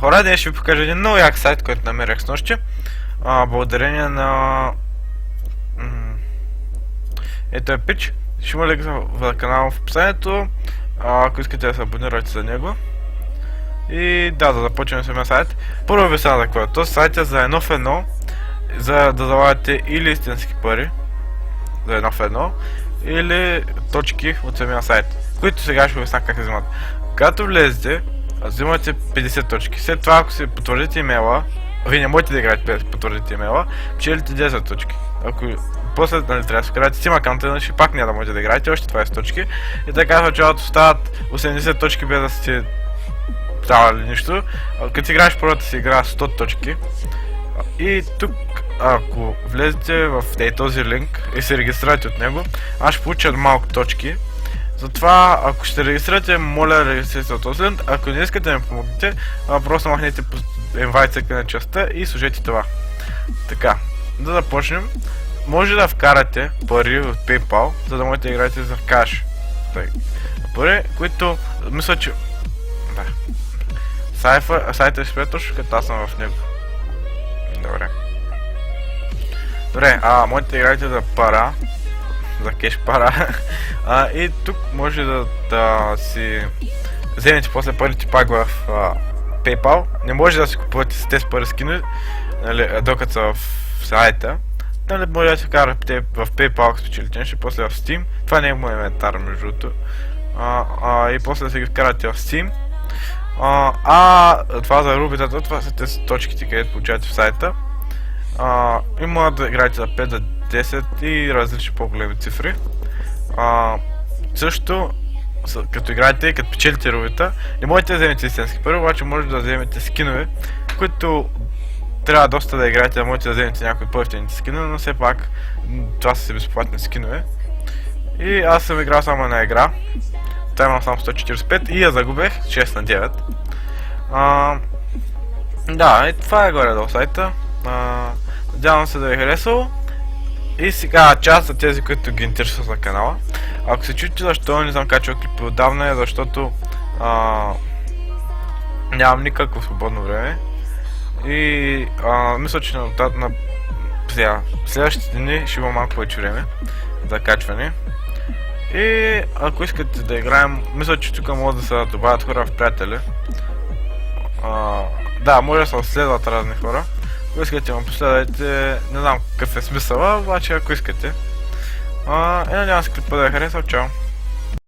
Хора, днес ще ви покажа един много як сайт, който намерях снощи. Благодарение на... Ето е пич. Ще има линк в канала в описанието, ако искате да се абонирате за него. И да започнем самия сайт. Първо ви сега за какво е. Този сайт е за едно в едно, за да залагате или истински пари, за едно в едно, или точки от самия сайт, които сега ще ви обясня как се взимат. Когато влезете, взимате 50 точки. След това, ако си потвърдите имейла, вие не можете да играете без потвърдите имейла, печелите 10 точки. Ако после трябва да си вкарате Steam аккаунта, иначе пак няма да можете да играете още 20 точки. И така в началото стават 80 точки без да сте ставали нищо. Като си играеш първата си игра 100 точки. И тук, ако влезете в този линк и се регистрирате от него, аз ще получа малко точки. Затова, ако ще регистрирате, моля регистрирайте се от този линк. Ако не искате да ми помогнете, просто махнете инвайт на частта и служете това. Така, да започнем. Може да вкарате пари от PayPal, за да можете да играете за каш. Пари, които мисля, че... Да. Сайтът е спрятош, като аз съм в него. Добре. Добре, можете да играете за пара. За кеш пара. И тук може да си вземете после парите пак в PayPal. Не може да си купувате с тези пари скини, нали, докато са в сайта. Нали, може да си вкарате в PayPal, ако спечелите нещо, после в Steam. Това не е мой инвентар, между другото. И после да си ги вкарате в Steam. Това за рубитата, това са тези точките, където получавате в сайта. И може да играете за 5, за 10 и различни по-големи цифри. Също, като играете и като печелите рубита, не можете да вземете истински пари, обаче може да вземете скинове, които трябва доста да играете, да можете да вземете някои по-евтините скинове, но все пак това са си безплатни скинове. И аз съм играл само една игра. Та имам само 145 и я загубех 6 на 9. Да, и това е горе-долу сайта. Надявам се да ви е харесало. И сега част за тези, които ги интересуват за канала. Ако се чуете защо не съм качвал клипи отдавна, е защото нямам никакво свободно време. И мисля, че на следващите дни ще има малко повече време за качване. И ако искате да играем, мисля, че тук може да се добавят хора в приятели. Да, може да се следват разни хора. Ако искате ме последвайте, не знам какъв е смисъла, обаче ако искате. Надявам се клипа да е харесал, чао!